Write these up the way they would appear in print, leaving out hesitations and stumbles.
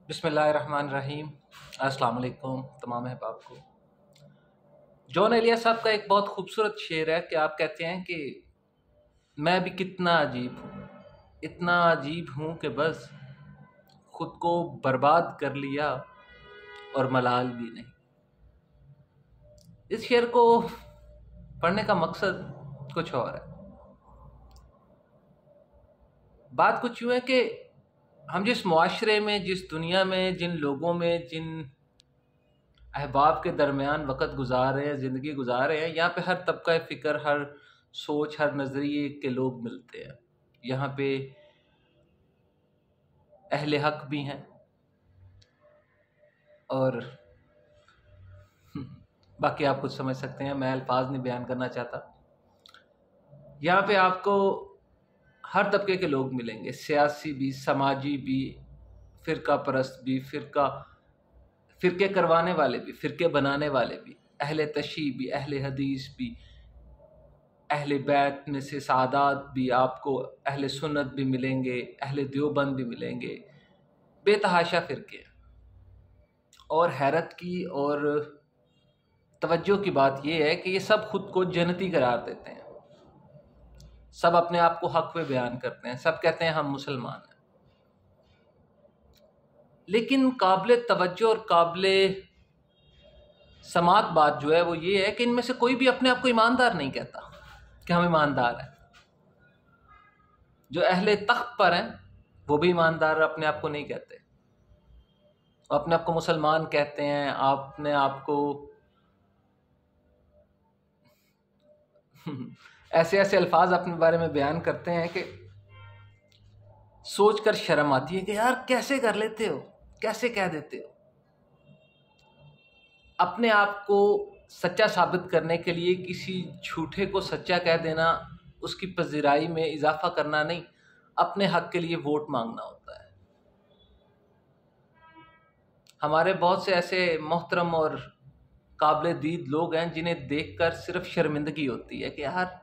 बिस्मिल्लाहिर्रहमानिर्रहीम। अस्सलाम वालेकुम तमाम अहबाब को। जॉन एलिया साहब का एक बहुत खूबसूरत शेर है कि आप कहते हैं कि मैं भी कितना अजीब हूँ, इतना अजीब हूँ कि बस खुद को बर्बाद कर लिया और मलाल भी नहीं। इस शेर को पढ़ने का मकसद कुछ और है। बात कुछ यूँ है कि हम जिस मुआशरे में, जिस दुनिया में, जिन लोगों में, जिन अहबाब के दरमियान वक़्त गुजार रहे हैं, ज़िंदगी गुजार रहे हैं, यहाँ पे हर तबका फ़िक्र, हर सोच, हर नज़रिए के लोग मिलते हैं। यहाँ पे अहले हक भी हैं और बाकी आप कुछ समझ सकते हैं, मैं अल्फाज नहीं बयान करना चाहता। यहाँ पे आपको हर तबके के लोग मिलेंगे, सियासी भी, समाजी भी, फ़िरका परस्त भी, फ़िरके करवाने वाले भी, फ़िरके बनाने वाले भी, अहले तशी भी, अहले हदीस भी, अहले बैत में से सादात भी, आपको अहले सुन्नत भी मिलेंगे, अहले देवबंद भी मिलेंगे, बेतहाशा फ़िरके। और हैरत की और तवज्जो की बात यह है कि ये सब खुद को जन्नती करार देते हैं, सब अपने आप को हक में बयान करते हैं, सब कहते हैं हम मुसलमान हैं। लेकिन काबिल तवज्जो और काबिल समात बात जो है वो ये है कि इनमें से कोई भी अपने आप को ईमानदार नहीं कहता कि हम ईमानदार हैं। जो अहले तख्त पर हैं वो भी ईमानदार अपने आप को नहीं कहते, वो अपने आप को मुसलमान कहते हैं। अपने आप को ऐसे ऐसे अल्फाज अपने बारे में बयान करते हैं कि सोच कर शर्म आती है कि यार कैसे कर लेते हो, कैसे कह देते हो। अपने आप को सच्चा साबित करने के लिए किसी झूठे को सच्चा कह देना, उसकी पजीराई में इजाफा करना नहीं, अपने हक के लिए वोट मांगना होता है। हमारे बहुत से ऐसे मोहतरम और काबिल दीद लोग हैं जिन्हें देखकर सिर्फ शर्मिंदगी होती है कि यार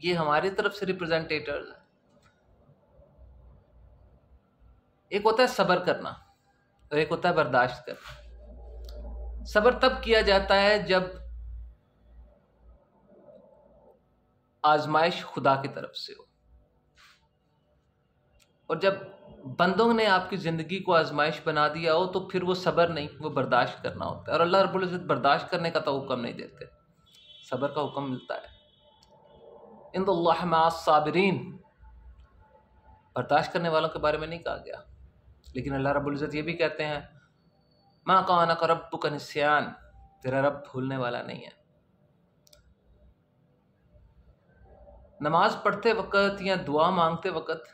ये हमारी तरफ से रिप्रेजेंटेटर्स हैं। एक होता है सब्र करना और एक होता है बर्दाश्त करना। सब्र तब किया जाता है जब आजमाइश खुदा की तरफ से हो, और जब बंदों ने आपकी ज़िंदगी को आजमाइश बना दिया हो तो फिर वो सब्र नहीं, वो बर्दाश्त करना होता है। और अल्लाह रब्बुल इज़्ज़त बर्दाश्त करने का तो हुक्म नहीं देते, सब्र का हुक्म मिलता है। इन्नल्लाह मअस साबिरीन, बर्दाश्त करने वालों के बारे में नहीं कहा गया। लेकिन अल्लाह रब्बुल इज़्ज़त ये भी कहते हैं मा काना रब्बुका निस्यान, तेरा रब भूलने वाला नहीं है। नमाज पढ़ते वक़्त या दुआ मांगते वक़्त,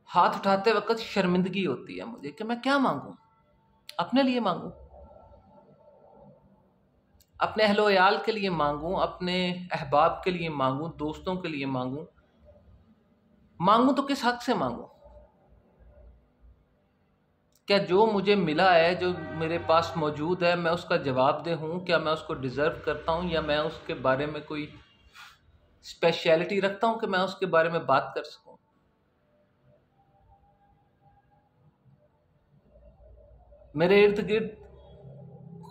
हाथ उठाते वक़्त शर्मिंदगी होती है मुझे कि मैं क्या मांगूं, अपने लिए मांगूं, अपने अहलो याल के लिए मांगूं, अपने अहबाब के लिए मांगूं, दोस्तों के लिए मांगूं। मांगूं तो किस हक से मांगूं? क्या जो मुझे मिला है, जो मेरे पास मौजूद है, मैं उसका जवाबदेह हूं? क्या मैं उसको डिज़र्व करता हूं, या मैं उसके बारे में कोई स्पेशलिटी रखता हूं कि मैं उसके बारे में बात कर सकूं? मेरे इर्द गिर्द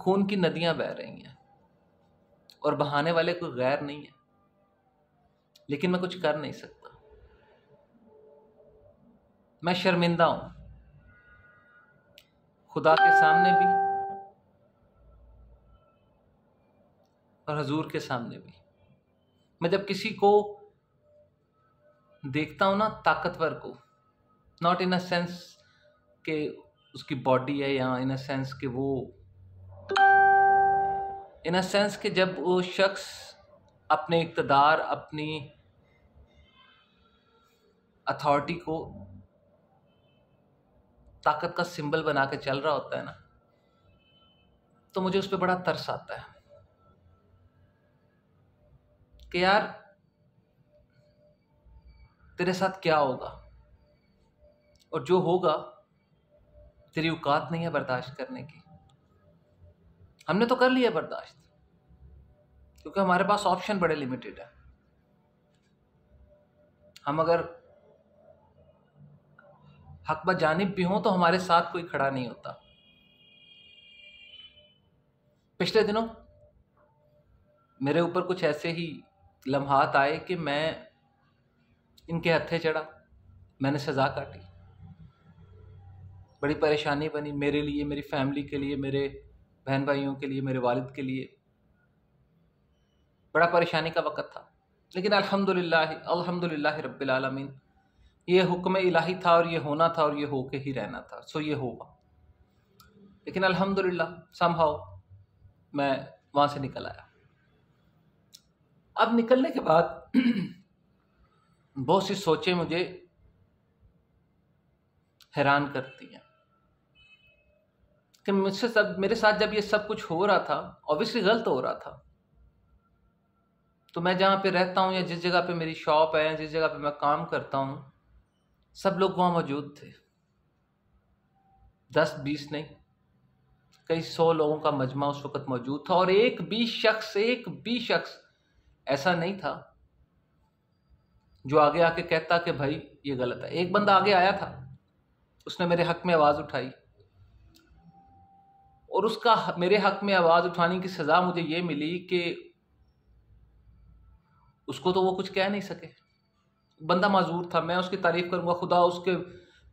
खून की नदियां बह रही हैं और बहाने वाले कोई गैर नहीं है, लेकिन मैं कुछ कर नहीं सकता। मैं शर्मिंदा हूं, खुदा के सामने भी और हजूर के सामने भी। मैं जब किसी को देखता हूं ना, ताकतवर को, नॉट इन अ सेंस कि उसकी बॉडी है, या इन अ सेंस कि वो, इन अ सेंस कि जब वो शख्स अपने इक़्तिदार, अपनी अथॉरिटी को ताकत का सिंबल बना के चल रहा होता है ना, तो मुझे उस पर बड़ा तरस आता है कि यार तेरे साथ क्या होगा, और जो होगा तेरी औकात नहीं है बर्दाश्त करने की। हमने तो कर लिया बर्दाश्त, क्योंकि हमारे पास ऑप्शन बड़े लिमिटेड है। हम अगर हक बजानिब भी हों तो हमारे साथ कोई खड़ा नहीं होता। पिछले दिनों मेरे ऊपर कुछ ऐसे ही लम्हात आए कि मैं इनके हत्थे चढ़ा, मैंने सज़ा काटी। बड़ी परेशानी बनी मेरे लिए, मेरी फैमिली के लिए, मेरे बहन भाइयों के लिए, मेरे वालिद के लिए। बड़ा परेशानी का वक़्त था, लेकिन अल्हम्दुलिल्लाह रब्बिल आलमीन, ये हुक्म इलाही था और ये होना था और ये होके ही रहना था, सो ये होगा। लेकिन अल्हम्दुलिल्लाह समहाउ मैं वहाँ से निकल आया। अब निकलने के बाद बहुत सी सोचें मुझे हैरान करती हैं कि मेरे साथ जब ये सब कुछ हो रहा था, ऑब्वियसली गलत हो रहा था, तो मैं जहाँ पे रहता हूँ या जिस जगह पे मेरी शॉप है या जिस जगह पे मैं काम करता हूँ, सब लोग वहाँ मौजूद थे। 10-20 नहीं, कई 100 लोगों का मजमा उस वक़्त मौजूद था, और एक भी शख्स ऐसा नहीं था जो आगे आके कहता कि भाई ये गलत है। एक बंदा आगे आया था, उसने मेरे हक में आवाज़ उठाई, और उसका मेरे हक में आवाज़ उठाने की सज़ा मुझे ये मिली कि उसको तो वो कुछ कह नहीं सके। बंदा माजूर था, मैं उसकी तारीफ़ करूँगा, खुदा उसके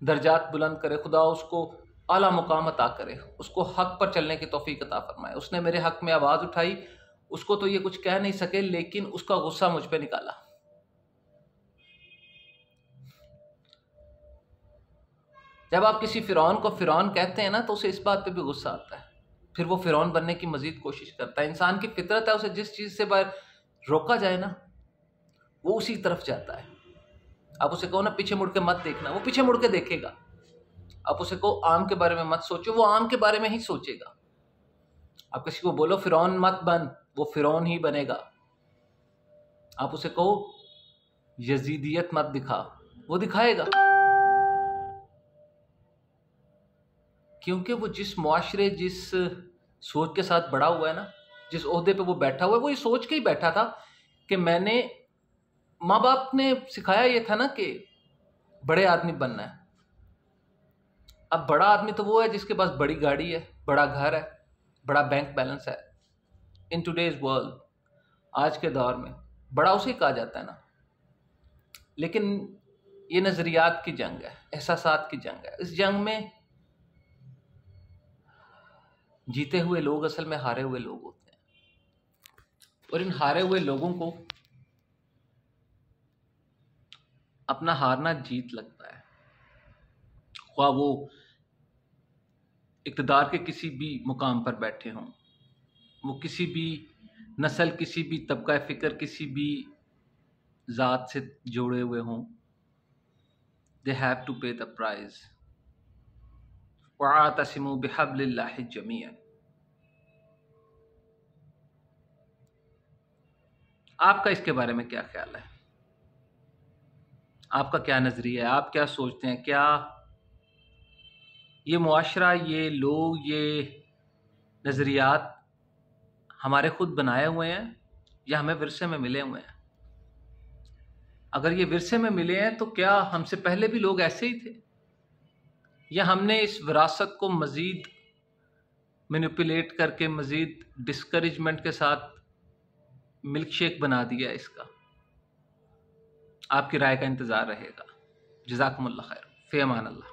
दर्जात बुलंद करे, खुदा उसको आला मुकाम अता करे, उसको हक पर चलने की तौफीक अता फरमाए। उसने मेरे हक में आवाज़ उठाई, उसको तो ये कुछ कह नहीं सके, लेकिन उसका गुस्सा मुझ पे निकाला। जब आप किसी फ़िरौन को फ़िरौन कहते हैं ना, तो उसे इस बात पे भी गुस्सा आता है, फिर वो फ़िरौन बनने की मज़ीद कोशिश करता है। इंसान की फितरत है, उसे जिस चीज़ से बाहर रोका जाए ना, वो उसी तरफ जाता है। आप उसे कहो ना पीछे मुड़ के मत देखना, वो पीछे मुड़ के देखेगा। आप उसे कहो आम के बारे में मत सोचो, वो आम के बारे में ही सोचेगा। आप किसी को बोलो फ़िरौन मत बन, वो फ़िरौन ही बनेगा। आप उसे कहो यजीदियत मत दिखा, वो दिखाएगा। क्योंकि वो जिस मुआशरे, जिस सोच के साथ बड़ा हुआ है ना, जिस ओहदे पे वो बैठा हुआ है, वो ये सोच के ही बैठा था कि मैंने, माँ बाप ने सिखाया ये था ना कि बड़े आदमी बनना है। अब बड़ा आदमी तो वो है जिसके पास बड़ी गाड़ी है, बड़ा घर है, बड़ा बैंक बैलेंस है। इन टुडेज वर्ल्ड, आज के दौर में बड़ा उसे कहा जाता है ना। लेकिन ये नज़रियात की जंग है, एहसासात की जंग है। इस जंग में जीते हुए लोग असल में हारे हुए लोग होते हैं, और इन हारे हुए लोगों को अपना हारना जीत लगता है। ख्वाह वो इक़्तिदार के किसी भी मुकाम पर बैठे हों, वो किसी भी नस्ल, किसी भी तबका फ़िक्र, किसी भी ज़ात से जुड़े हुए हों, दे हैव टू पे द प्राइज़। वअतसिमू बिहब्लिल्लाहि जमीअन। आपका इसके बारे में क्या ख्याल है? आपका क्या नज़रिया है? आप क्या सोचते हैं? क्या ये मुआशरा, ये लोग, ये नज़रियात हमारे खुद बनाए हुए हैं या हमें विरसे में मिले हुए हैं? अगर ये विरसे में मिले हैं तो क्या हमसे पहले भी लोग ऐसे ही थे, या हमने इस विरासत को मज़ीद मैनिपुलेट करके, मज़ीद डिस्करेजमेंट के साथ मिल्क शेक बना दिया इसका? आपकी राय का इंतज़ार रहेगा। जज़ाकुमुल्लाह खैर, फ़ी अमान अल्लाह।